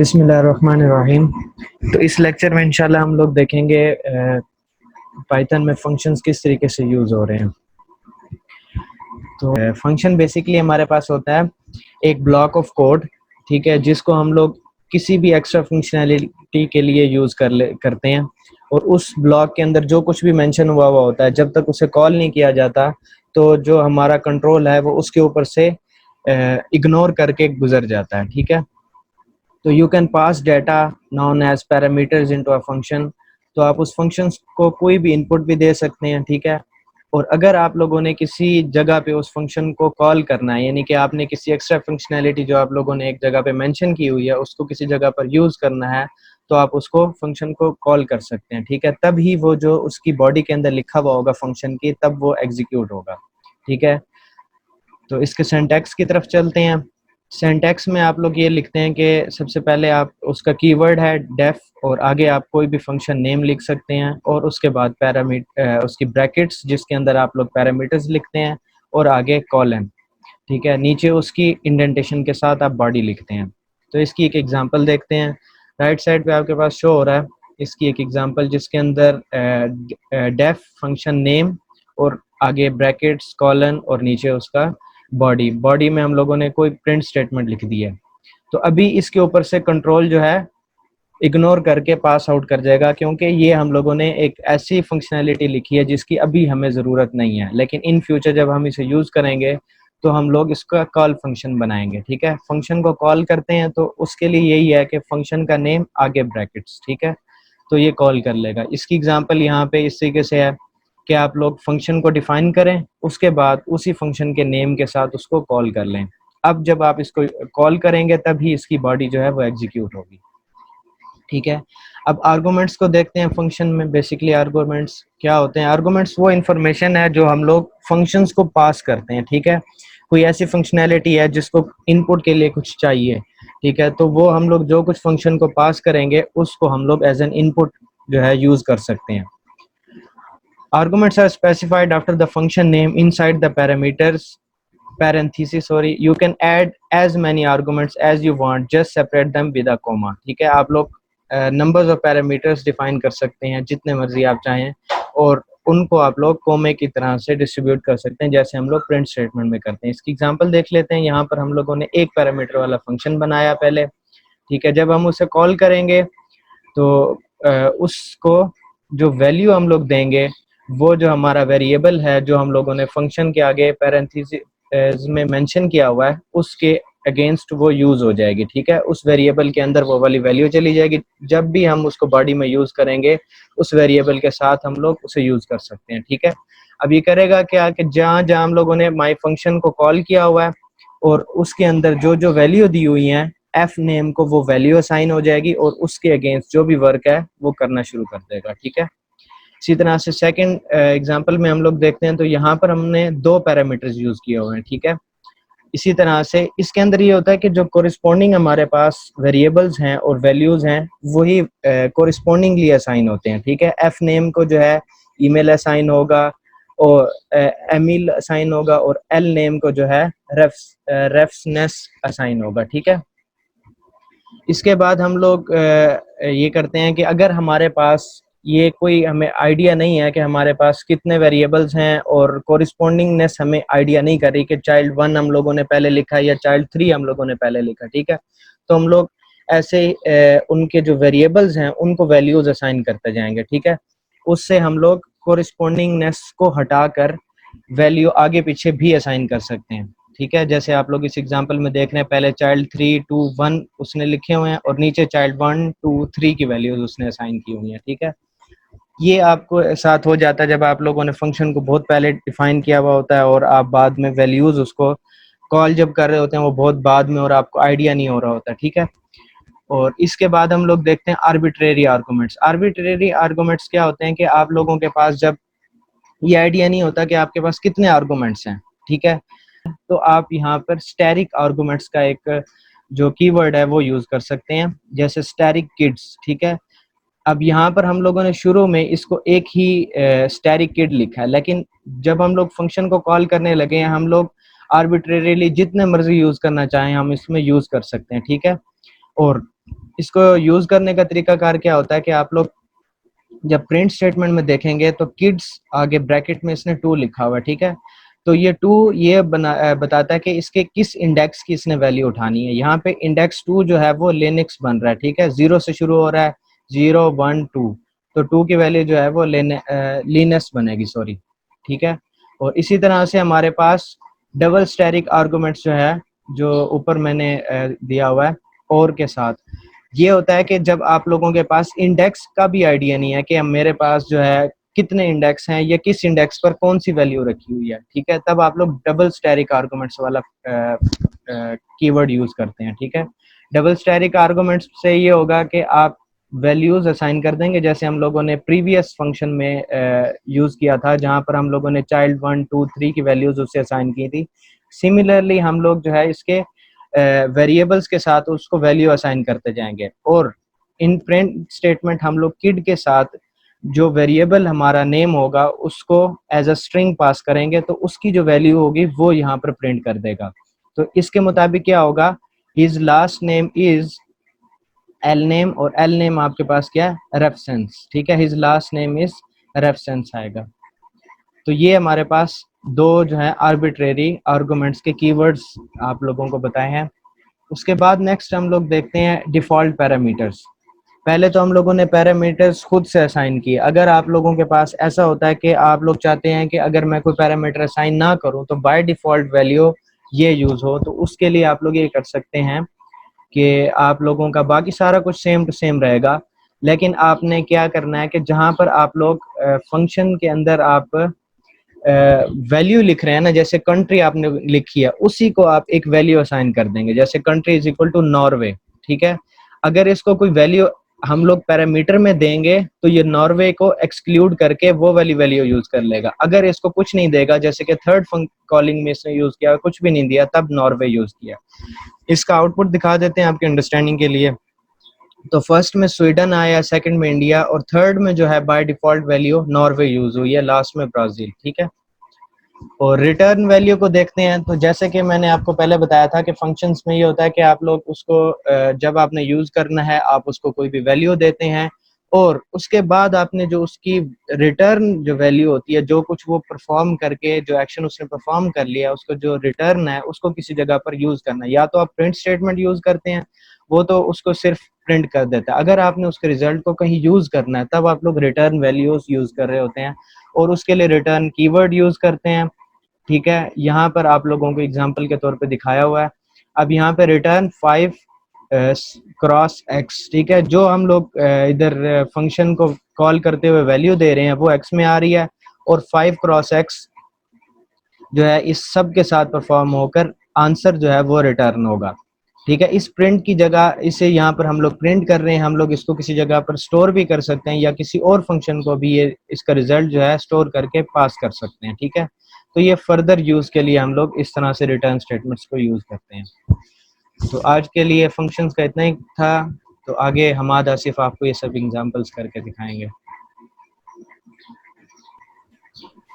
बिस्मिल्लाहिर्रहमानिर्रहीम। तो इस लेक्चर में इंशाल्लाह हम लोग देखेंगे पाइथन में फंक्शंस किस तरीके से यूज़ हो रहे हैं। तो फंक्शन बेसिकली हमारे पास होता है एक ब्लॉक ऑफ कोड, ठीक है, जिसको हम लोग किसी भी एक्स्ट्रा फंक्शनैलिटी के लिए यूज़ करते हैं। और उस ब्लॉक के अंदर जो कुछ भी मेंशन हुआ हुआ होता है, जब तक उसे कॉल नहीं किया जाता तो जो हमारा कंट्रोल है वो उसके ऊपर से इग्नोर करके गुजर जाता है, ठीक है। तो you can pass data known as parameters into a function. तो आप उस फंक्शन को कोई भी इनपुट भी दे सकते हैं, ठीक है। और अगर आप लोगों ने किसी जगह पे उस फंक्शन को कॉल करना है, यानी कि आपने किसी एक्स्ट्रा फंक्शनैलिटी जो आप लोगों ने एक जगह पे मेंशन की हुई है उसको किसी जगह पर यूज़ करना है, तो आप उसको फंक्शन को कॉल कर सकते हैं, ठीक है। तब ही वो जो उसकी बॉडी के अंदर लिखा हुआ होगा फंक्शन की, तब वो एग्जीक्यूट होगा, ठीक है। तो इसके सिंटैक्स की तरफ चलते हैं। सिंटैक्स में आप लोग ये लिखते हैं कि सबसे पहले आप उसका कीवर्ड है डेफ, और आगे आप कोई भी फंक्शन नेम लिख सकते हैं, और उसके बाद उसकी ब्रैकेट्स जिसके अंदर आप लोग पैरामीटर्स लिखते हैं, और आगे कॉलन, ठीक है। नीचे उसकी इंडेंटेशन के साथ आप बॉडी लिखते हैं। तो इसकी एक एग्जांपल देखते हैं। राइट साइड पे आपके पास शो हो रहा है इसकी एक एग्जांपल, जिसके अंदर डेफ फंक्शन नेम और आगे ब्रैकेट्स कॉलन और नीचे उसका बॉडी। बॉडी में हम लोगों ने कोई प्रिंट स्टेटमेंट लिख दी है। तो अभी इसके ऊपर से कंट्रोल जो है इग्नोर करके पास आउट कर जाएगा, क्योंकि ये हम लोगों ने एक ऐसी फंक्शनैलिटी लिखी है जिसकी अभी हमें ज़रूरत नहीं है, लेकिन इन फ्यूचर जब हम इसे यूज़ करेंगे तो हम लोग इसका कॉल फंक्शन बनाएंगे, ठीक है। फंक्शन को कॉल करते हैं तो उसके लिए यही है कि फंक्शन का नेम आगे ब्रैकेट्स, ठीक है। तो ये कॉल कर लेगा। इसकी एग्जांपल यहाँ पे इस तरीके से है कि आप लोग फंक्शन को डिफाइन करें, उसके बाद उसी फंक्शन के नेम के साथ उसको कॉल कर लें। अब जब आप इसको कॉल करेंगे तभी इसकी बॉडी जो है वो एग्जीक्यूट होगी, ठीक है। अब आर्गुमेंट्स को देखते हैं। फंक्शन में बेसिकली आर्गुमेंट्स क्या होते हैं? आर्गुमेंट्स वो इन्फॉर्मेशन है जो हम लोग फंक्शंस को पास करते हैं, ठीक है। कोई ऐसी फंक्शनैलिटी है जिसको इनपुट के लिए कुछ चाहिए, ठीक है, तो वो हम लोग जो कुछ फंक्शन को पास करेंगे उसको हम लोग एज एन इनपुट जो है यूज कर सकते हैं। Arguments are specified after the function name inside the parameters parenthesis. Sorry, you can add as many arguments as you want, just separate them with a comma, ठीक है। आप लोग numbers of parameters define कर सकते हैं जितने मर्जी आप चाहें, और उनको आप लोग कोमे की तरह से डिस्ट्रीब्यूट कर सकते हैं, जैसे हम लोग प्रिंट स्टेटमेंट में करते हैं। इसकी एग्जांपल देख लेते हैं। यहाँ पर हम लोगों ने एक पैरामीटर वाला फंक्शन बनाया पहले, ठीक है। जब हम उसे कॉल करेंगे तो उसको जो वैल्यू हम लोग देंगे, वो जो हमारा वेरिएबल है जो हम लोगों ने फंक्शन के आगे पैरेंथेसिस में मेंशन किया हुआ है, उसके अगेंस्ट वो यूज हो जाएगी, ठीक है। उस वेरिएबल के अंदर वो वाली वैल्यू चली जाएगी। जब भी हम उसको बॉडी में यूज करेंगे उस वेरिएबल के साथ हम लोग उसे यूज कर सकते हैं, ठीक है। अब ये करेगा क्या कि जहाँ जहाँ हम लोगों ने माई फंक्शन को कॉल किया हुआ है और उसके अंदर जो जो वैल्यू दी हुई है एफ नेम को, वो वैल्यू असाइन हो जाएगी और उसके अगेंस्ट जो भी वर्क है वो करना शुरू कर देगा, ठीक है। इसी तरह से सेकंड एग्जांपल में हम लोग देखते हैं, तो यहाँ पर हमने दो पैरामीटर्स यूज किए हुए हैं, ठीक है। इसी तरह से इसके अंदर ये होता है कि जो कोरिस्पोंडिंग हमारे पास वेरिएबल्स हैं और वैल्यूज हैं वही कोरिस्पोंडिंगली असाइन होते हैं, ठीक है। एफ नेम को जो है ईमेल असाइन होगा और एमिल असाइन होगा, और एल नेम को जो है रेफ्सनेस असाइन होगा, ठीक है। इसके बाद हम लोग ये करते हैं कि अगर हमारे पास ये कोई हमें आइडिया नहीं है कि हमारे पास कितने वेरिएबल्स हैं और कोरिस्पोंडिंगनेस हमें आइडिया नहीं कर रही कि चाइल्ड 1 हम लोगों ने पहले लिखा या चाइल्ड 3 हम लोगों ने पहले लिखा, ठीक है। तो हम लोग ऐसे उनके जो वेरिएबल्स हैं उनको वैल्यूज असाइन करते जाएंगे, ठीक है। उससे हम लोग कोरिस्पोंडिंगनेस को हटाकर वैल्यू आगे पीछे भी असाइन कर सकते हैं, ठीक है। जैसे आप लोग इस एग्जांपल में देख रहे हैं, पहले चाइल्ड 3 2 1 उसने लिखे हुए हैं और नीचे चाइल्ड 1 2 3 की वैल्यूज उसने असाइन की हुई हैं, ठीक है। ये आपको साथ हो जाता है जब आप लोगों ने फंक्शन को बहुत पहले डिफाइन किया हुआ होता है और आप बाद में वैल्यूज उसको कॉल जब कर रहे होते हैं वो बहुत बाद में और आपको आइडिया नहीं हो रहा होता, ठीक है। और इसके बाद हम लोग देखते हैं आर्बिट्रेरी आर्गुमेंट्स। आर्बिट्रेरी आर्गुमेंट्स क्या होते हैं कि आप लोगों के पास जब ये आइडिया नहीं होता कि आपके पास कितने आर्गुमेंट्स हैं, ठीक है, तो आप यहाँ पर स्टैटिक आर्गुमेंट्स का एक जो कीवर्ड है वो यूज कर सकते हैं, जैसे स्टैटिक किड्स, ठीक है। अब यहाँ पर हम लोगों ने शुरू में इसको एक ही स्टैटिक किड लिखा है, लेकिन जब हम लोग फंक्शन को कॉल करने लगे हैं हम लोग आर्बिट्रेरीली जितने मर्जी यूज करना चाहें हम इसमें यूज कर सकते हैं, ठीक है। और इसको यूज करने का तरीकाकार क्या होता है कि आप लोग जब प्रिंट स्टेटमेंट में देखेंगे तो किड्स आगे ब्रैकेट में इसने 2 लिखा हुआ है, ठीक है। तो ये 2 ये बताता है कि इसके किस इंडेक्स की इसने वैल्यू उठानी है। यहाँ पे इंडेक्स 2 जो है वो लिनक्स बन रहा है, ठीक है, 0 से शुरू हो रहा है, 0 1 2, तो 2 की वैल्यू जो है वो लिनस बनेगी, सॉरी, ठीक है। और इसी तरह से हमारे पास डबल स्टैटिक आर्गुमेंट्स जो है, जो ऊपर मैंने दिया हुआ है और के साथ, ये होता है कि जब आप लोगों के पास इंडेक्स का भी आइडिया नहीं है कि मेरे पास जो है कितने इंडेक्स हैं या किस इंडेक्स पर कौन सी वैल्यू रखी हुई है, ठीक है, तब आप लोग डबल स्टैटिक आर्गुमेंट्स वाला कीवर्ड यूज करते हैं, ठीक है। डबल स्टैटिक आर्गुमेंट्स से ये होगा कि आप वैल्यूज असाइन कर देंगे, जैसे हम लोगों ने प्रीवियस फंक्शन में यूज किया था, जहां पर हम लोगों ने चाइल्ड 1 2 3 की वैल्यूज उससे असाइन की थी। सिमिलरली हम लोग जो है इसके वेरिएबल्स के साथ उसको वैल्यू असाइन करते जाएंगे, और इन प्रिंट स्टेटमेंट हम लोग किड के साथ जो वेरिएबल हमारा नेम होगा उसको एज अ स्ट्रिंग पास करेंगे, तो उसकी जो वैल्यू होगी वो यहाँ पर प्रिंट कर देगा। तो इसके मुताबिक क्या होगा, his last name is L name, और एल नेम आपके पास क्या है, रेफसेंस, ठीक है, हिज लास्ट नेम इज रेफसेंस आएगा। तो ये हमारे पास दो जो है आर्बिट्रेरी आर्गुमेंट्स के कीवर्ड्स आप लोगों को बताए हैं। उसके बाद नेक्स्ट हम लोग देखते हैं डिफ़ॉल्ट पैरामीटर्स। पहले तो हम लोगों ने पैरामीटर्स खुद से असाइन किए। अगर आप लोगों के पास ऐसा होता है कि आप लोग चाहते हैं कि अगर मैं कोई पैरामीटर असाइन ना करूं तो बाय डिफ़ॉल्ट वैल्यू ये यूज़ हो, तो उसके लिए आप लोग ये कर सकते हैं कि आप लोगों का बाकी सारा कुछ सेम टू सेम रहेगा, लेकिन आपने क्या करना है कि जहां पर आप लोग फंक्शन के अंदर आप वैल्यू लिख रहे हैं ना, जैसे कंट्री आपने लिखी है उसी को आप एक वैल्यू असाइन कर देंगे, जैसे country is equal to Norway, ठीक है। अगर इसको कोई वैल्यू हम लोग पैरामीटर में देंगे तो ये नॉर्वे को एक्सक्लूड करके वो वाली वैल्यू यूज कर लेगा। अगर इसको कुछ नहीं देगा, जैसे कि थर्ड कॉलिंग में इसने यूज किया, कुछ भी नहीं दिया, तब नॉर्वे यूज किया। इसका आउटपुट दिखा देते हैं आपके अंडरस्टैंडिंग के लिए। तो फर्स्ट में स्वीडन आया, सेकंड में इंडिया, और थर्ड में जो है by default value Norway use हुई है, लास्ट में ब्राजील, ठीक है। और रिटर्न वैल्यू को देखते हैं, तो जैसे कि मैंने आपको पहले बताया था कि फंक्शंस में ये होता है कि आप लोग उसको जब आपने यूज करना है आप उसको कोई भी वैल्यू देते हैं, और उसके बाद आपने जो उसकी रिटर्न जो वैल्यू होती है, जो कुछ वो परफॉर्म करके जो एक्शन उसने परफॉर्म कर लिया, उसको जो रिटर्न है उसको किसी जगह पर यूज करना है। या तो आप प्रिंट स्टेटमेंट यूज करते हैं, वो तो उसको सिर्फ प्रिंट कर देता है। अगर आपने उसके रिजल्ट को कहीं यूज करना है तब आप लोग रिटर्न वैल्यूज यूज कर रहे होते हैं, और उसके लिए रिटर्न कीवर्ड यूज करते हैं, ठीक है। यहाँ पर आप लोगों को एग्जाम्पल के तौर पे दिखाया हुआ है। अब यहाँ पे रिटर्न 5 क्रॉस एक्स, ठीक है, जो हम लोग इधर फंक्शन को कॉल करते हुए वैल्यू दे रहे हैं वो एक्स में आ रही है, और 5 क्रॉस एक्स जो है इस सब के साथ परफॉर्म होकर आंसर जो है वो रिटर्न होगा, ठीक है। इस प्रिंट की जगह इसे यहाँ पर हम लोग प्रिंट कर रहे हैं, हम लोग इसको किसी जगह पर स्टोर भी कर सकते हैं, या किसी और फंक्शन को भी ये इसका रिजल्ट जो है स्टोर करके पास कर सकते हैं, ठीक है। तो ये फर्दर यूज के लिए हम लोग इस तरह से रिटर्न स्टेटमेंट्स को यूज करते हैं। तो आज के लिए फंक्शंस का इतना ही था, तो आगे हमाद आसिफ आपको ये सब एग्जांपल्स करके दिखाएंगे।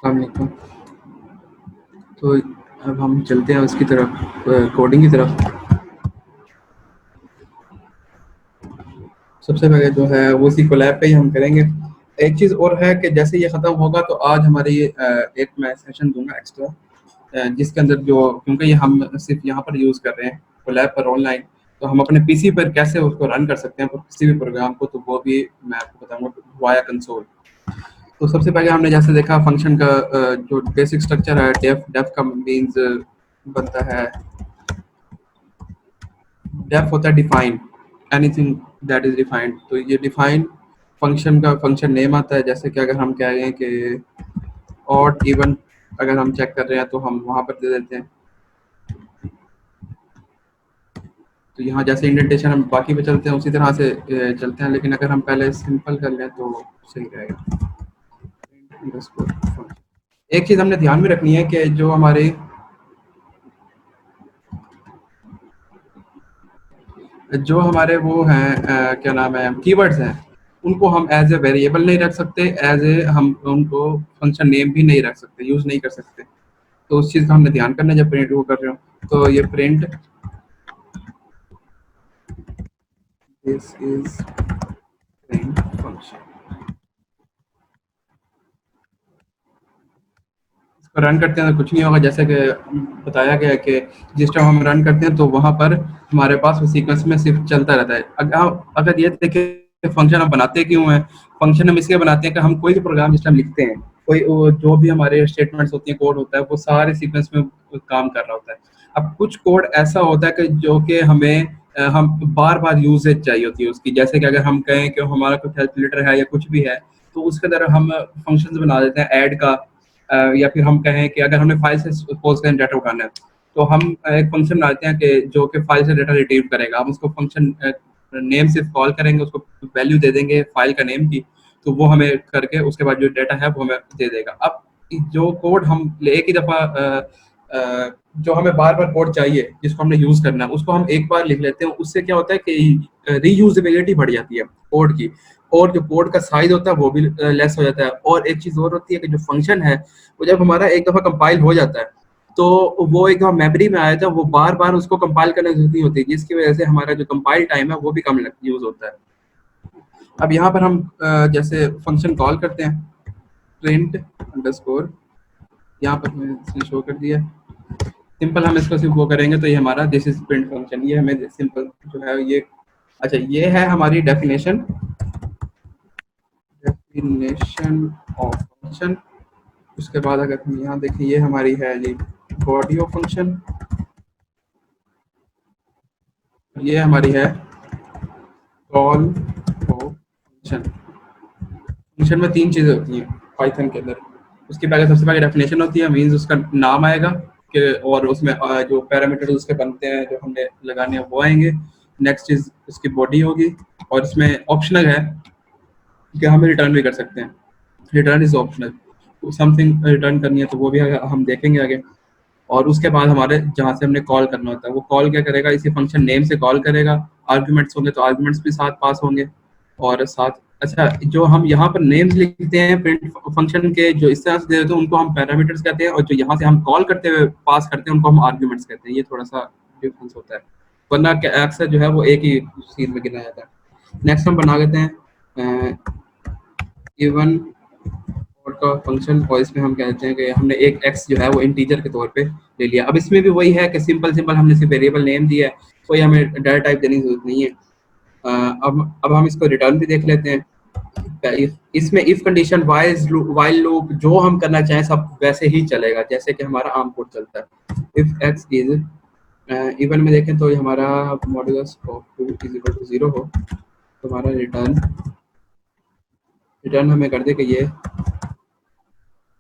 अस्सलाम। तो अब हम चलते हैं उसकी तरफ, कोडिंग की तरफ। सबसे पहले जो है वो उसी कोलैब पे ही हम करेंगे। एक चीज़ और है कि जैसे ये ख़त्म होगा तो आज हमारे ये एक मैं सेशन दूंगा एक्स्ट्रा, जिसके अंदर जो, क्योंकि ये हम सिर्फ यहाँ पर यूज़ कर रहे हैं कोलैब पर ऑनलाइन, तो हम अपने पीसी पर कैसे उसको रन कर सकते हैं किसी भी प्रोग्राम को, तो वो भी मैं आपको बताऊंगा वाया कंसोल। तो सबसे पहले हमने जैसे देखा फंक्शन का जो बेसिक स्ट्रक्चर है, डेफ का मीन्स बनता है, डेफ होता है define, anything that is defined. तो ये डिफाइन फंक्शन का फंक्शन नेम आता है। जैसे कि अगर हम कह रहे हैं कि ऑड इवन अगर हम चेक कर रहे हैं तो हम वहाँ पर दे देते हैं। तो यहाँ जैसे इंडेंटेशन हम बाकी पे चलते हैं उसी तरह से चलते हैं, लेकिन अगर हम पहले सिंपल कर लें तो सही रहेगा। एक चीज़ हमने ध्यान में रखनी है कि जो हमारे वो हैं क्या नाम है, कीवर्ड्स हैं, उनको हम एज ए वेरिएबल नहीं रख सकते, एज ए हम उनको फंक्शन नेम भी नहीं रख सकते, यूज़ नहीं कर सकते। तो उस चीज़ का हमने ध्यान करना है जब प्रिंट वो कर रहे हो। तो ये print this is print function. इसको रन करते हैं तो कुछ नहीं होगा, जैसे कि बताया गया है कि जिस टाइम हम रन करते हैं तो वहां पर हमारे पास वो सीक्वेंस में सिर्फ चलता रहता है। अगर ये देखें फंक्शन हम बनाते क्यों हैं, फंक्शन हम इसलिए बनाते हैं कि हम कोई भी प्रोग्राम जिस टाइम लिखते हैं, कोई जो भी हमारे स्टेटमेंट्स होती हैं, कोड होता है, वो सारे सीक्वेंस में काम कर रहा होता है। अब कुछ कोड ऐसा होता है कि जो कि हमें हम बार बार यूजेज चाहिए होती है उसकी, जैसे कि अगर हम कहें कि हमारा कोई कैलकुलेटर है या कुछ भी है, तो उसके अंदर हम फंक्शंस बना देते हैं ऐड का, या फिर हम कहें कि अगर हमें फाइल से सपोज करें डाटा उठाना है, तो हम एक फंक्शन बनाते हैं कि जो कि फाइल से डाटा रिट्रीव करेगा। हम उसको फंक्शन नेम से कॉल करेंगे, उसको वैल्यू दे देंगे फाइल का नेम की, तो वो हमें करके उसके बाद जो डाटा है वो हमें दे देगा। अब जो कोड हम एक ही दफ़ा जो हमें बार बार कोड चाहिए जिसको हमने यूज़ करना है, उसको हम एक बार लिख लेते हैं। उससे क्या होता है कि रीयूजेबिलिटी बढ़ जाती है कोड की, और जो कोड का साइज होता है वो भी लेस हो जाता है। और एक चीज़ और होती है कि जो फंक्शन है वो जब हमारा एक दफ़ा कंपाइल हो जाता है तो वो एक दफ़ा मेमोरी में आया था, वो बार बार उसको कंपाइल करने की जरूरत नहीं होती, जिसकी वजह से हमारा जो कंपाइल टाइम है वो भी कम यूज़ होता है। अब यहाँ पर हम जैसे फंक्शन कॉल करते हैं प्रिंट अंडरस्कोर, यहाँ पर मैंने इसने शो कर दिया। सिंपल हम इसको सिर्फ वो करेंगे तो ये हमारा दिस इज प्रिंट फंक्शन, ये हमें सिंपल जो है ये, अच्छा ये है हमारी डेफिनेशन ऑफ फंक्शन। उसके बाद अगर हम यहाँ देखें, ये हमारी है जी बॉडी ऑफ फंक्शन, ये हमारी है कॉल ऑफ फंक्शन। फंक्शन में तीन चीज़ें होती हैं पाइथन के अंदर। उसकी पहले सबसे पहले डेफिनेशन होती है, मीन्स उसका नाम आएगा कि, और उसमें जो पैरामीटर्स उसके बनते हैं जो हमने लगाने हैं वो आएंगे। नेक्स्ट चीज़ उसकी बॉडी होगी, और इसमें ऑप्शनल है कि हम रिटर्न भी कर सकते हैं, return is optional, something return करनी है तो वो भी हम देखेंगे आगे। और उसके बाद हमारे जहाँ से हमने कॉल करना होता है, वो कॉल क्या करेगा, इसी फंक्शन नेम से कॉल करेगा। आर्ग्यूमेंट्स होंगे तो आर्ग्यूमेंट्स भी साथ पास होंगे, और साथ अच्छा जो हम यहाँ पर नेम्स लिखते हैं प्रिंट फंक्शन के, जो इस तरह से दे देते हैं उनको हम पैरामीटर्स कहते हैं, और जो यहाँ से हम कॉल करते हुए पास करते हैं उनको हम आर्ग्यूमेंट्स कहते हैं। ये थोड़ा सा डिफरेंस होता है, वरना अक्सर जो है वो एक ही चीज में गिना जाता है। नेक्स्ट हम बना लेते हैं इवन और का फंक्शन, और इसमें हम कहते हैं कि हमने एक एक्स जो है वो इंटीजर के तौर पे ले लिया। अब इसमें भी वही है कि सिंपल हमने सिर्फ वेरिएबल नेम दिया है, कोई हमें डाटा टाइप देने की जरूरत नहीं है। अब हम इसको रिटर्न भी देख लेते हैं। इसमें इफ कंडीशन वाइल लूप जो हम करना चाहें सब वैसे ही चलेगा जैसे कि हमारा आम कोड चलता है। इफ एक्स इज इवन में देखें तो हमारा modulus of 2 is equal to 0 हो, तो हमारा रिटर्न हमें कर दे कि ये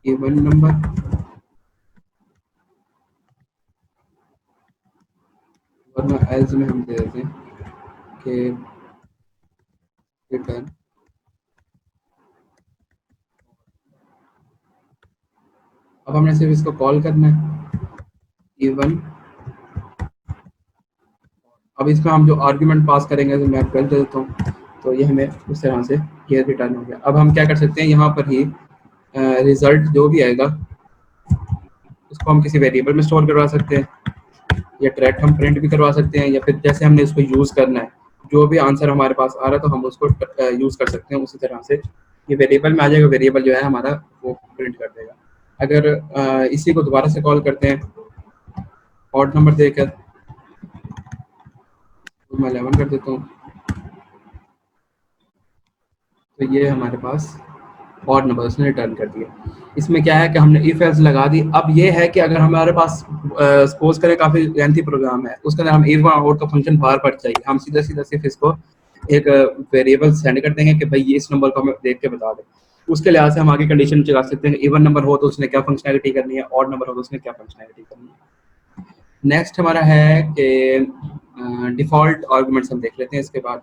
इवन नंबर, वरना एल्स में हम दे देते हैं कि रिटर्न अब हमने सिर्फ इसको कॉल करना है इवन। अब इसमें हम जो आर्ग्यूमेंट पास करेंगे, तो मैं 12 दे देता हूँ, तो ये हमें उस तरह से ये रिटर्न हो गया। अब हम क्या कर सकते हैं, यहाँ पर ही रिजल्ट जो भी आएगा उसको हम किसी वेरिएबल में स्टोर करवा सकते हैं, या डायरेक्ट हम प्रिंट भी करवा सकते हैं, या फिर जैसे हमने इसको यूज़ करना है, जो भी आंसर हमारे पास आ रहा है तो हम उसको यूज़ कर सकते हैं उसी तरह से। ये वेरिएबल में आ जाएगा, वेरिएबल जो है हमारा वो प्रिंट कर देगा। अगर इसी को दोबारा से कॉल करते हैं ऑड नंबर देकर, तो मैं 11 कर देता हूँ, तो ये हमारे पास ऑड नंबर उसने रिटर्न कर दिया। इसमें क्या है कि हमने इफ एल्स लगा दी। अब ये है कि अगर हमारे पास सपोज करें काफ़ी लेंथी प्रोग्राम है, उसके अंदर हम इफ आउट का फंक्शन बार बार चाहिए, हम सीधा सिर्फ इसको एक वेरिएबल सेंड कर देंगे कि भाई ये इस नंबर को हमें देख के बता दें। उसके लिहाज से हम आगे कंडीशन चला सकते हैं, इवन नंबर हो तो उसने क्या फंक्शनैलिटी करनी है, ऑड नंबर हो तो उसने क्या फंक्शनैलिटी करनी है। नेक्स्ट हमारा है कि डिफ़ॉल्ट आर्गुमेंट्स हम देख लेते हैं। इसके बाद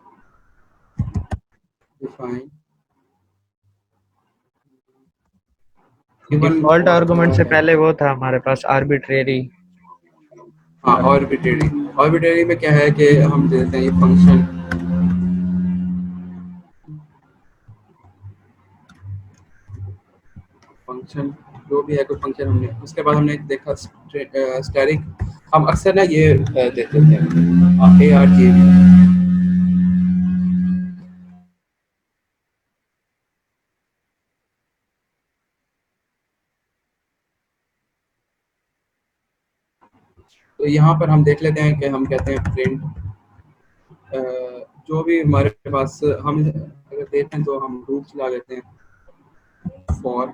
डिफाइन डिफॉल्ट आर्गुमेंट से पहले वो था हमारे पास आर्बिट्रेरी। हाँ, आर्बिट्रेरी में क्या है कि हम देते हैं ये फंक्शन जो भी है कोई फंक्शन हमने, उसके बाद हमने देखा स्टैटिक। हम अक्सर ना ये देते हैं ARG तो यहाँ पर हम देख लेते हैं कि हम कहते हैं प्रिंट जो भी हमारे पास हम अगर देते हैं तो हम रूट चला लेते हैं फॉर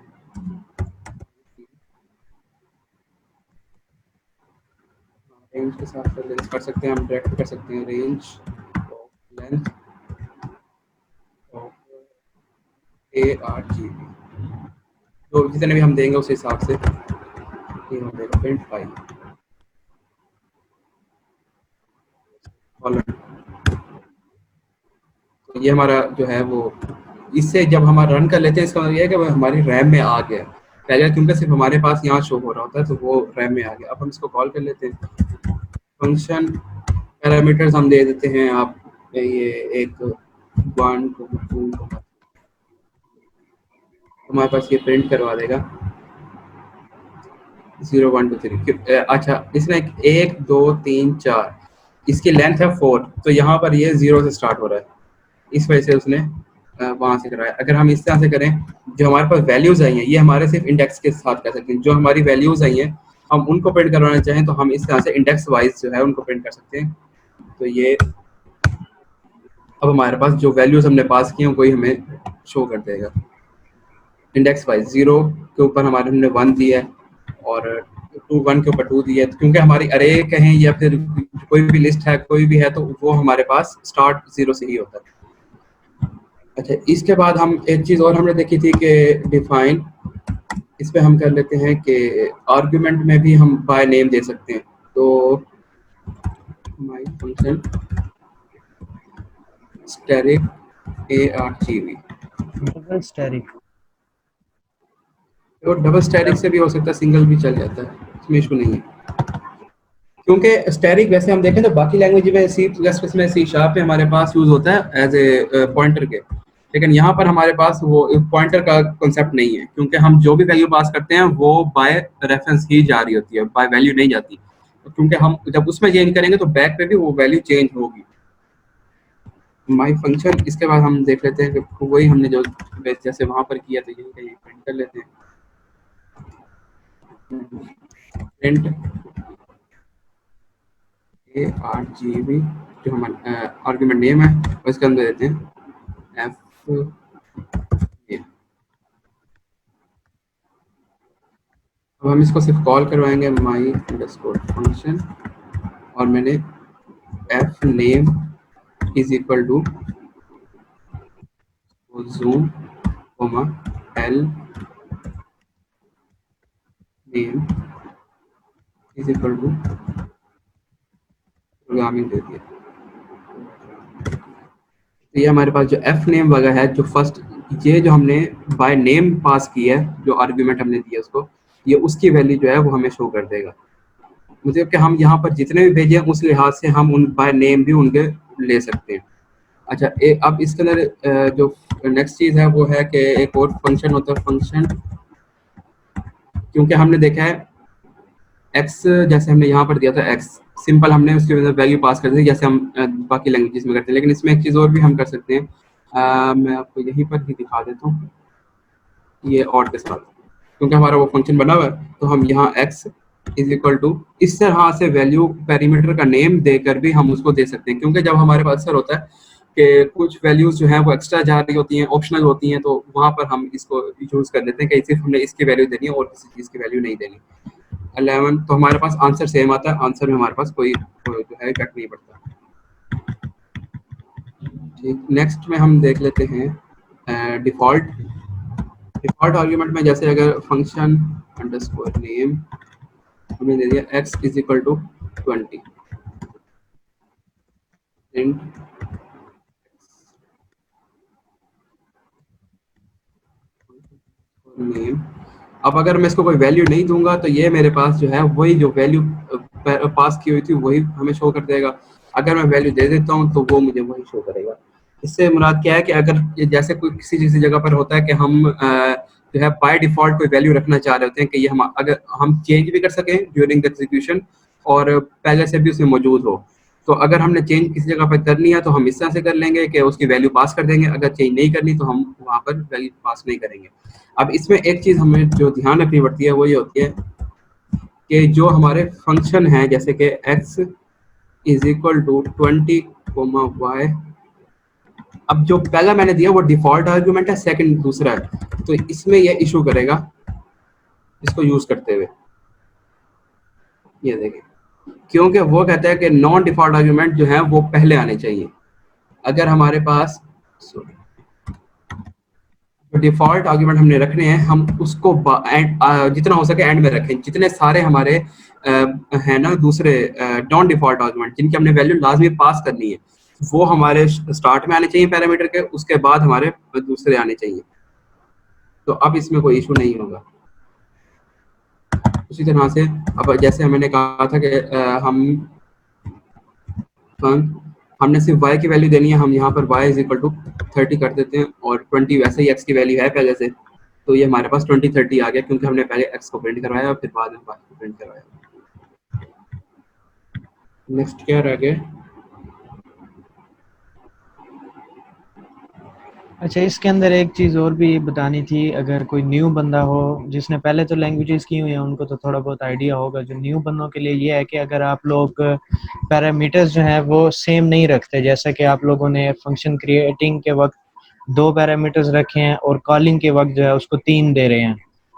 रेंज के साथ कर सकते हैं, हम डायरेक्ट कर सकते हैं range of length of ARGB, तो जितने भी हम देंगे उस हिसाब से ये हो जाएगा प्रिंट फाइल कॉलन। तो ये हमारा जो है वो, इससे जब हम रन कर लेते हैं इसका मतलब ये है कि वो हमारी रैम में आ गया। पहले क्योंकि सिर्फ हमारे पास यहाँ शो हो रहा होता है तो वो रैम में आ गया। अब हम इसको कॉल कर लेते हैं। फंक्शन पैरामीटर्स हम दे देते हैं आप ये एक 1 2 हमारे पास ये प्रिंट करवा देगा 0 1 2 3। अच्छा इसने 1 2 3 4 इसकी लेंथ है 4, तो यहाँ पर ये 0 से स्टार्ट हो रहा है, इस वजह से उसने वहाँ से कराया। अगर हम इस तरह से करें, जो हमारे पास वैल्यूज आई हैं ये हमारे सिर्फ इंडेक्स के साथ कर सकते हैं। जो हमारी वैल्यूज आई हैं हम उनको प्रिंट करवाना चाहें तो हम इस तरह से इंडेक्स वाइज जो है उनको प्रिंट कर सकते हैं। तो ये अब हमारे पास जो वैल्यूज हमने पास की हैं वही हमें शो कर देगा इंडेक्स वाइज। 0 के ऊपर हमारे हमने 1 दिया है और 1 के ऊपर 2 दिया है, क्योंकि हमारी अरे कहें या फिर कोई भी लिस्ट है कोई भी है तो वो हमारे पास स्टार्ट 0 से ही होता है। अच्छा इसके बाद हम एक चीज़ और हमने देखी थी कि डिफाइन, इस पे हम कर लेते हैं कि आर्गुमेंट में भी हम बाय नेम दे सकते हैं। तो my function static ARGB, double static, और डबल स्टैटिक से भी हो सकता है, सिंगल भी चल जाता है, इसमें इशू नहीं है। क्योंकि स्टैटिक वैसे हम देखें तो बाकी लैंग्वेज में C++ में C# में हमारे पास यूज होता है एज ए पॉइंटर के, लेकिन यहाँ पर हमारे पास वो पॉइंटर का कॉन्सेप्ट नहीं है, क्योंकि हम जो भी वैल्यू पास करते हैं वो बाय रेफरेंस ही जा रही होती है, बाय वैल्यू नहीं जाती। तो क्योंकि हम जब उसमें चेंज करेंगे तो बैक पे भी वो वैल्यू चेंज होगी। माय फंक्शन, इसके बाद हम देख लेते हैं कि वही हमने जो जैसे वहां पर किया तो यही कहीं प्रिंट कर लेते हैं। प्रिंट ARGB जो हमारा आर्गुमेंट नेम है और इसके अंदर देते हैं F name। अब हम इसको सिर्फ कॉल करवाएंगे my underscore function और मैंने F name is equal to zoom L name is equal to programming दे दिया। तो ये हमारे पास जो F नेम वगैरह है, जो फर्स्ट ये जो हमने बाय नेम पास की है, जो आर्गुमेंट हमने दिया उसको, ये उसकी वैल्यू जो है वो हमें शो कर देगा। मतलब कि हम यहाँ पर जितने भी भेजे उस लिहाज से हम उन बाय नेम भी उनके ले सकते हैं। अच्छा अब इसके अंदर जो नेक्स्ट चीज़ है वो है कि एक और फंक्शन होता है फंक्शन, क्योंकि हमने देखा है एक्स, जैसे हमने यहाँ पर दिया था एक्स सिंपल, हमने उसके वैल्यू पास कर दी जैसे हम बाकी लैंग्वेजेस में करते हैं, लेकिन इसमें एक चीज़ और भी हम कर सकते हैं। मैं आपको यहीं पर ही दिखा देता हूँ ये और के साथ, क्योंकि हमारा वो फंक्शन बना हुआ है तो हम यहाँ x इज इक्वल टू इस तरह से वैल्यू पैरामीटर का नेम देकर भी हम उसको दे सकते हैं। क्योंकि जब हमारे पास अक्सर होता है कि कुछ वैल्यूज जो है वो एक्स्ट्रा जा रही होती हैं, ऑप्शनल होती हैं, तो वहाँ पर हम इसको यूज कर लेते हैं कि सिर्फ हमने इसकी वैल्यू देनी है और किसी चीज़ की वैल्यू नहीं देनी। 11 तो हमारे पास आंसर सेम आता है, आंसर में हमारे पास कोई जो है इफेक्ट नहीं पड़ता। ठीक, नेक्स्ट में हम देख लेते हैं डिफॉल्ट आर्गुमेंट में, जैसे अगर फंक्शन अंडरस्कोर नेम हमने दे दिया x is equal to 20 print name. अब अगर मैं इसको कोई वैल्यू नहीं दूंगा तो ये मेरे पास जो है वही जो वैल्यू पास की हुई थी वही हमें शो कर देगा। अगर मैं वैल्यू दे देता हूँ तो वो मुझे वही शो करेगा। इससे मुराद क्या है कि अगर ये जैसे कोई किसी जगह पर होता है कि हम जो है बाय डिफॉल्ट कोई वैल्यू रखना चाह रहे होते हैं कि ये हम अगर हम चेंज भी कर सकें ड्यूरिंग द एग्जीक्यूशन और पहले से भी उसमें मौजूद हो, तो अगर हमने चेंज किसी जगह पर करनी है तो हम इस तरह से कर लेंगे कि उसकी वैल्यू पास कर देंगे, अगर चेंज नहीं करनी तो हम वहाँ पर वैल्यू पास नहीं करेंगे। अब इसमें एक चीज़ हमें जो ध्यान रखनी पड़ती है वो ये होती है कि जो हमारे फंक्शन है जैसे कि x is equal to 20 comma y, अब जो पहला मैंने दिया वो डिफॉल्ट आर्गुमेंट है, सेकंड दूसरा है, तो इसमें ये इशू करेगा इसको यूज करते हुए। ये देखिए, क्योंकि वो कहता है कि नॉन डिफॉल्ट आर्गुमेंट जो है वो पहले आने चाहिए। अगर हमारे पास डिफॉल्ट आर्गुमेंट हमने रखने हैं, हम उसको जितना हो सके एंड में रखें। जितने सारे हमारे है ना दूसरे नॉन डिफॉल्ट आर्गुमेंट जिनकी हमने वैल्यू लाजमी पास करनी है, वो हमारे स्टार्ट में आने चाहिए पैरामीटर के, उसके बाद हमारे दूसरे आने चाहिए। तो अब इसमें कोई इशू नहीं होगा। उसी तरह से अब जैसे मैंने कहा था कि हमने सिर्फ y की वैल्यू देनी है, हम यहाँ पर y इज इक्वल टू 30 कर देते हैं और 20 वैसे ही x की वैल्यू है पहले से, तो ये हमारे पास 20 30 आ गया क्योंकि हमने पहले x को प्रिंट करवाया और फिर बाद में y को प्रिंट करवाया। नेक्स्ट क्या रह गया? अच्छा, इसके अंदर एक चीज़ और भी बतानी थी। अगर कोई न्यू बंदा हो जिसने पहले तो लैंग्वेजेस की हुई हैं, उनको तो थोड़ा बहुत आइडिया होगा। जो न्यू बंदों के लिए ये है कि अगर आप लोग पैरामीटर्स जो हैं वो सेम नहीं रखते, जैसा कि आप लोगों ने फंक्शन क्रिएटिंग के वक्त 2 पैरामीटर्स रखे हैं और कॉलिंग के वक्त जो है उसको 3 दे रहे हैं,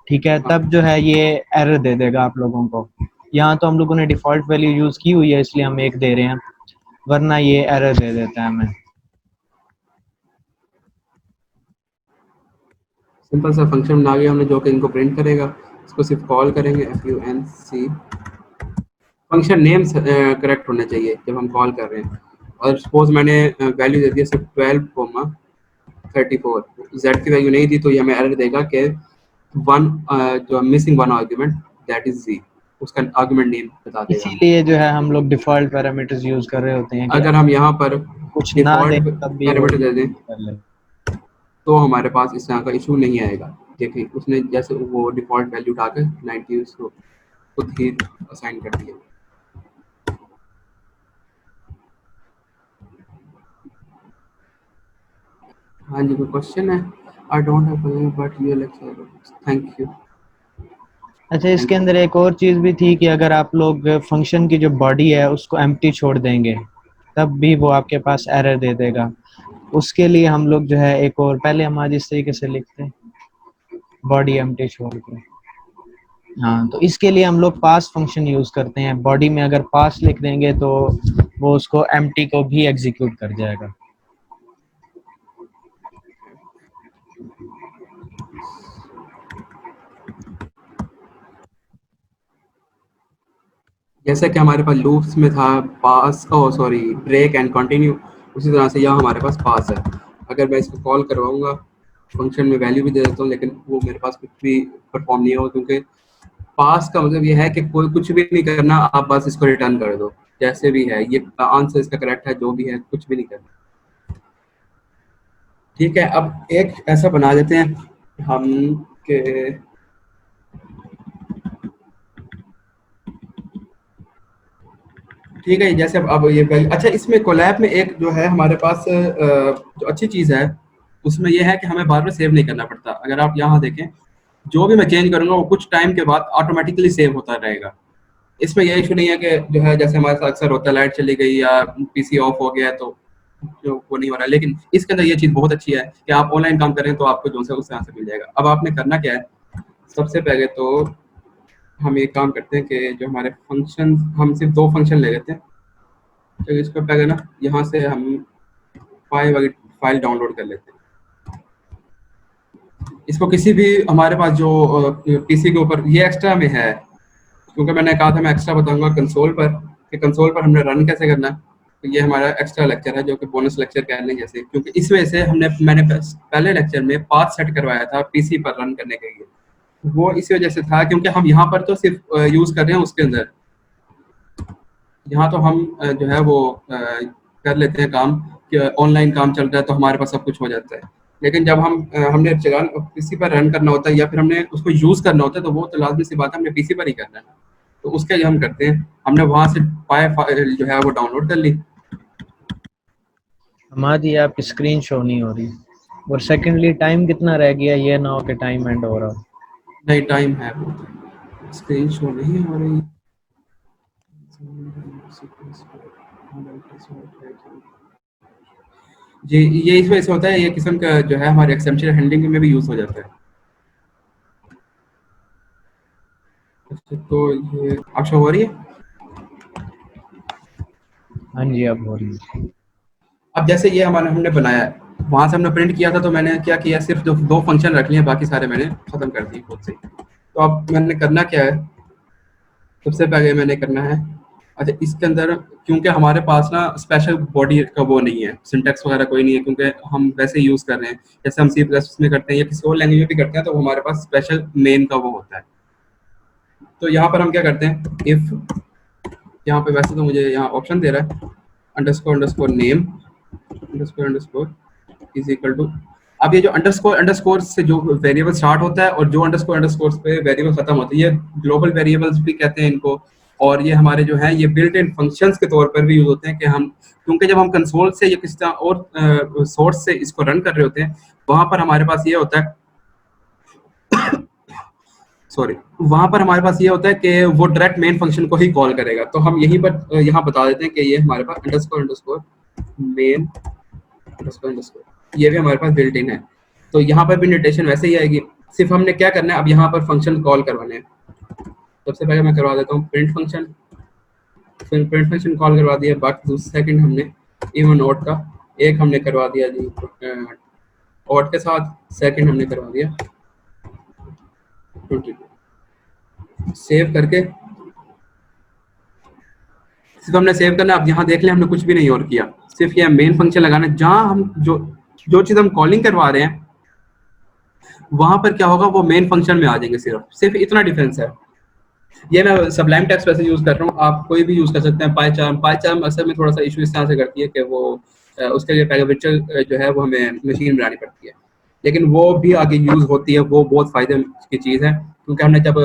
ठीक है, हाँ, तब जो है ये एरर दे देगा आप लोगों को। यहाँ तो हम लोगों ने डिफ़ॉल्ट वैल्यू यूज़ की हुई है इसलिए हम 1 दे रहे हैं, वरना ये एरर दे देता है हमें। सिंपल सा फंक्शन बना गया हमने जो कि इनको प्रिंट करेगा। इसको सिर्फ कॉल करेंगे func, फंक्शन नेम करेक्ट होना चाहिए जब हम कॉल कर रहे हैं। और सपोज मैंने वैल्यू दे दिया सिर्फ 12 कोमा 34, z की वैल्यू नहीं दी तो ये हमें एरर देगा कि वन जो missing one argument that is z, उसका आर्गुमेंट नेम बता देगा। इसीलिए जो है हम लोग डिफ़ॉल्ट पैरामीटर्स यूज़ कर रहे होते हैं कि अगर हम यहाँ पर कुछ ना दें डिफॉल्ट तब भी वो पैरामीटर दे दें कर ले। तो हमारे पास इस तरह का इशू नहीं आएगा। देखिए उसने जैसे वो डिफॉल्ट वैल्यू उठाकर 90 उसको खुद ही असाइन कर दिया। हाँ जी, कोई क्वेश्चन है? I don't have but your lecture, thank you. अच्छा, इसके अंदर एक और चीज़ भी थी कि अगर आप लोग फंक्शन की जो बॉडी है उसको एम्प्टी छोड़ देंगे तब भी वो आपके पास एरर दे देगा। उसके लिए हम लोग जो है एक और, पहले हम आज इस तरीके से लिखते हैं बॉडी एम्प्टी छोड़ के। हाँ, तो इसके लिए हम लोग पास फंक्शन यूज़ करते हैं। बॉडी में अगर पास लिख देंगे तो वो उसको एम्प्टी को भी एग्जीक्यूट कर जाएगा। जैसे कि हमारे पास लूप्स में था पास, ओ सॉरी, ब्रेक एंड कंटिन्यू, उसी तरह से यहाँ हमारे पास पास है। अगर मैं इसको कॉल करवाऊंगा, फंक्शन में वैल्यू भी दे देता हूँ, लेकिन वो मेरे पास कुछ भी परफॉर्म नहीं होगा क्योंकि पास का मतलब ये है कि कोई कुछ भी नहीं करना, आप बस इसको रिटर्न कर दो जैसे भी है। ये आंसर इसका करेक्ट है, जो भी है, कुछ भी नहीं करना। ठीक है, अब एक ऐसा बना देते हैं हम के ठीक है, जैसे अब ये अच्छा, इसमें कोलैब में एक जो है हमारे पास जो अच्छी चीज़ है उसमें ये है कि हमें बार बार सेव नहीं करना पड़ता। अगर आप यहाँ देखें, जो भी मैं चेंज करूंगा वो कुछ टाइम के बाद ऑटोमेटिकली सेव होता रहेगा। इसमें यह इशू नहीं है कि जो है जैसे हमारे साथ अक्सर होता है लाइट चली गई या पीसी ऑफ हो गया तो जो वो नहीं हो रहा है। लेकिन इसके अंदर ये चीज़ बहुत अच्छी है कि आप ऑनलाइन काम करें तो आपको जो है उस तरह से मिल जाएगा। अब आपने करना क्या है, सबसे पहले तो हम एक काम करते हैं कि जो हमारे फंक्शन, हम सिर्फ 2 फंक्शन ले लेते हैं। तो इसको पहले ना यहाँ से हम फाइल डाउनलोड कर लेते हैं। इसको किसी भी हमारे पास जो पीसी के ऊपर, ये एक्स्ट्रा में है क्योंकि मैंने कहा था मैं एक्स्ट्रा बताऊंगा कंसोल पर कि कंसोल पर हमने रन कैसे करना है। तो ये हमारा एक्स्ट्रा लेक्चर है जो कि बोनस लेक्चर कह लें जैसे, क्योंकि इस वजह से मैंने पहले लेक्चर में पाथ सेट करवाया था पीसी पर रन करने के लिए। वो इसी वजह से था क्योंकि हम यहाँ पर तो सिर्फ यूज कर रहे हैं उसके अंदर। यहाँ तो हम जो है वो कर लेते हैं काम कि ऑनलाइन काम चल रहा है तो हमारे पास सब कुछ हो जाता है। लेकिन जब हमने चलान पीसी पर रन करना होता है या फिर हमने उसको यूज करना होता है तो वो तो लाजमी सी बात है, हमने पीसी पर ही करना है। तो उसके लिए हम करते हैं, हमने वहां से फाइल जो है वो डाउनलोड कर ली। हमारी आपकी स्क्रीन शो नहीं हो रही, और सेकेंडली टाइम कितना रह गया, ये ना हो कि टाइम एंड हो रहा हो। नहीं, टाइम है। स्क्रीन शो नहीं हो रही। जी, ये इस वजह से होता है, ये किस्म का जो है हमारे एक्सेप्शन हैंडलिंग में भी यूज हो जाता है। अच्छा, तो ये आप शो हो रही है। हाँ जी, अब हो रही है। अब जैसे ये हमारा हमने बनाया है, वहां से हमने प्रिंट किया था, तो मैंने क्या किया, सिर्फ जो दो फंक्शन रख लिए, बाकी सारे मैंने खत्म कर दिए खुद से। तो अब मैंने करना क्या है, सबसे पहले मैंने करना है, अच्छा इसके अंदर क्योंकि हमारे पास ना स्पेशल बॉडी का वो नहीं है, सिंटेक्स वगैरह कोई नहीं है, क्योंकि हम वैसे यूज कर रहे हैं जैसे हम सी प्लस में करते हैं या किसी और लैंग्वेज में भी करते हैं, तो हमारे पास स्पेशल मेन का वो होता है। तो यहाँ पर हम क्या करते हैं, इफ यहाँ पे वैसे तो मुझे यहाँ ऑप्शन दे रहा है underscore underscore name underscore underscore is equal to, अब ये जो अंडरस्कोर अंडरस्कोर से जो वेरिएबल स्टार्ट होता है और जो अंडरस्कोर अंडरस्कोर पे वेरिएबल खत्म होता है, ये ग्लोबल वेरिएबल्स भी कहते हैं इनको। और ये हमारे जो है ये बिल्ट इन फंक्शंस के तौर पर भी यूज होते हैं कि हम, क्योंकि जब हम कंसोल से या किसी तरह और सोर्स से इसको रन कर रहे होते हैं, वहां पर हमारे पास ये होता है, सॉरी, वहां पर हमारे पास ये होता है कि वो डायरेक्ट मेन फंक्शन को ही कॉल करेगा। तो हम यहीं पर यहाँ बता देते हैं कि ये हमारे पास underscore underscore main underscore underscore ये भी हमारे पास बिल्ट इन है। तो यहाँ पर भी नोटेशन वैसे ही आएगी, सिर्फ हमने क्या करना है, अब यहाँ पर फंक्शन कॉल करवाने हैं। सबसे पहले मैं करवा देता हूँ प्रिंट फंक्शन, फिर प्रिंट फंक्शन कॉल करवा दिया, बाकी दूसरा सेकंड हमने इवन ऑड का एक हमने करवा दिया जी ऑड के साथ, सेकंड हमने करवा दिया 22, सेव करके सिर्फ हमने सेव करना। अब यहाँ देख लें हमने कुछ भी नहीं और किया, सिर्फ ये मेन फंक्शन लगाना है। जहाँ हम जो जो चीज हम कॉलिंग करवा रहे हैं वहां पर क्या होगा, वो मेन फंक्शन में आ जाएंगे, सिर्फ इतना डिफरेंस है। ये मैं सबलाइम टेक्स्ट वैसे यूज कर रहा हूँ, आप कोई भी यूज कर सकते हैं। पाईचार्म असल में थोड़ा सा इशू इस तरह से करती है कि वो उसके लिए पहले वर्चुअल जो है वो हमें मशीन बनानी पड़ती है, लेकिन वो भी आगे यूज होती है, वो बहुत फायदे की चीज़ है, क्योंकि हमने जब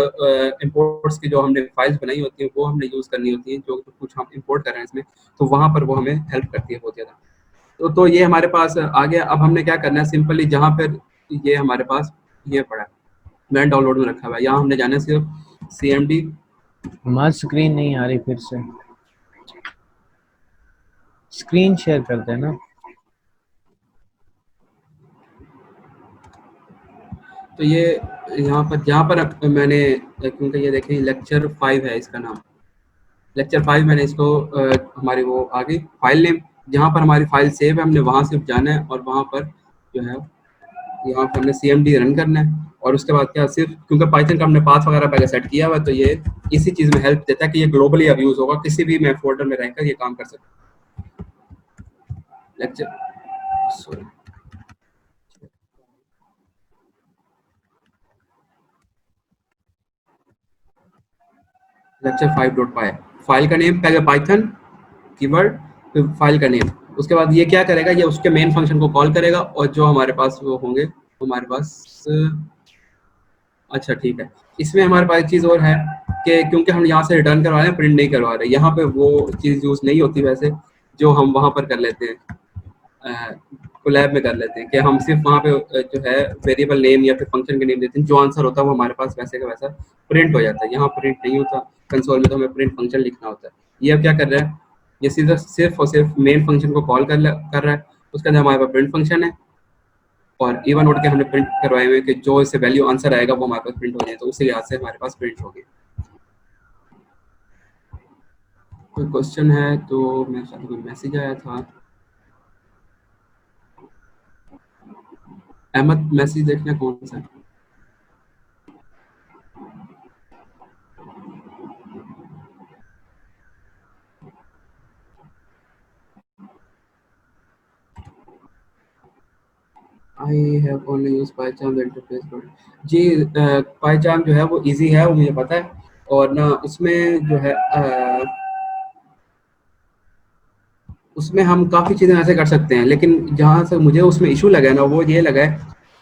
इम्पोर्ट्स की जो हमने फाइल्स बनाई होती हैं वो हमने यूज़ करनी होती हैं, जो कुछ हम इम्पोर्ट कर रहे हैं इसमें, तो वहाँ पर वो हमें हेल्प करती है बहुत ज़्यादा। तो ये हमारे पास आ गया। अब हमने क्या करना है, सिंपली जहाँ पर ये हमारे पास ये पड़ा है, मैंने डाउनलोड में रखा हुआ है, यहाँ हमने जाना है सिर्फ CMD। हमारी स्क्रीन नहीं आ रही, फिर से स्क्रीन शेयर कर देना। तो ये यहाँ पर मैंने, क्योंकि ये देखें लेक्चर 5 है इसका नाम, लेक्चर 5 मैंने इसको हमारी वो आ गई फाइल नेम, जहाँ पर हमारी फाइल सेव है, हमने वहाँ सिर्फ जाना है और वहाँ पर जो है यहाँ पर हमने CMD रन करना है। और उसके बाद क्या, सिर्फ क्योंकि पाइथन का हमने पाथ वगैरह पहले सेट किया हुआ है, तो ये इसी चीज़ में हेल्प देता है कि ये ग्लोबली अब यूज़ होगा, किसी भी मैं फोल्डर में रहकर ये काम कर सकता हूँ। Lecture sorry lecture 5.py, file का नेम पहले पाइथन कीवर्ड फिर फाइल का नेम, उसके बाद ये क्या करेगा, ये उसके मेन फंक्शन को कॉल करेगा और जो हमारे पास वो होंगे हमारे पास अच्छा ठीक है। इसमें हमारे पास एक चीज़ और है कि क्योंकि हम यहाँ से रिटर्न करवा रहे हैं, प्रिंट नहीं करवा रहे, यहाँ पे वो चीज़ यूज़ नहीं होती वैसे, जो हम वहाँ पर कर लेते हैं कोलैब में कर लेते हैं, कि हम सिर्फ वहाँ पे जो है वेरिएबल नेम या फिर फंक्शन का नेम देते हैं, जो आंसर होता है वो हमारे पास वैसे का वैसा प्रिंट हो जाता है। यहाँ प्रिंट नहीं होता, कंसोल में तो हमें प्रिंट फंक्शन लिखना होता है। ये अब क्या कर रहा है, ये सीधा सिर्फ और सिर्फ मेन फंक्शन को कॉल कर रहा है, उसके अंदर हमारे पास प्रिंट फंक्शन है और इवन नोट के हमने प्रिंट करवाए हुए कि जो इससे वैल्यू आंसर आएगा वो हमारे पास प्रिंट हो जाए, तो उसी लिहाज से हमारे पास प्रिंट हो गया। कोई क्वेश्चन है तो मेरे ख्याल कोई मैसेज आया था, अहमद मैसेज देखना कौन सा है। I have only used PyCharm interface पर। जी पाइचार्म जो है वो इजी है, वो मुझे पता है, और ना उसमें जो है उसमें हम काफ़ी चीज़ें ऐसे कर सकते हैं, लेकिन जहाँ से मुझे उसमें इशू लगा है ना, वो ये लगा है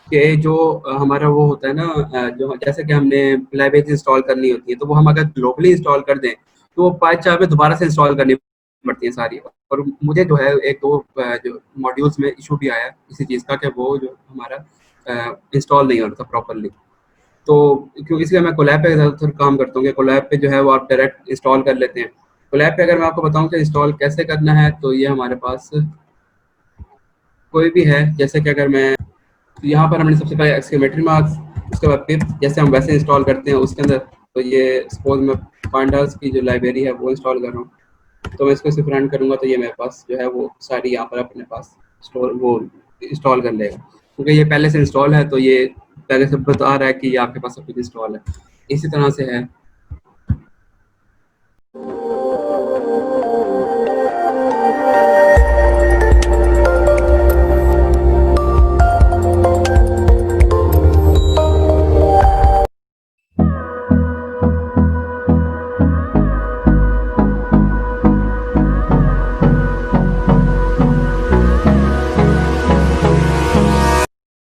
कि जो हमारा वो होता है ना जो जैसे कि हमने लाइब्रेरी इंस्टॉल करनी होती है, तो वो हम अगर ग्लोबली इंस्टॉल कर दें तो वो पाइचार्म में दोबारा से इंस्टॉल करनी पड़ती है सारी। और मुझे जो है एक दो जो मॉड्यूल्स में इशू भी आया इसी चीज़ का कि वो जो हमारा इंस्टॉल नहीं हो रहा था प्रॉपरली। तो क्यों इसलिए मैं कोलैब पे ज़्यादातर काम करता हूँ कि कोलैब पे जो है वो आप डायरेक्ट इंस्टॉल कर लेते हैं। कोलैब पे अगर मैं आपको बताऊँ कि इंस्टॉल कैसे करना है, तो ये हमारे पास कोई भी है, जैसे कि अगर मैं यहाँ पर हमने सबसे पहले एक्सक्लेमेटरी मार्क्स, उसके बाद पिप, जैसे हम वैसे इंस्टॉल करते हैं उसके अंदर। तो ये सपोज मैं पांडास की जो लाइब्रेरी है वो इंस्टॉल कर रहा हूँ, तो मैं इसको सिर्फ रन करूँगा तो ये मेरे पास जो है वो सारी यहाँ पर अपने पास स्टोर वो इंस्टॉल कर लेगा, क्योंकि ये पहले से इंस्टॉल है तो ये पहले से बता रहा है कि ये आपके पास सब कुछ इंस्टॉल है। इसी तरह से है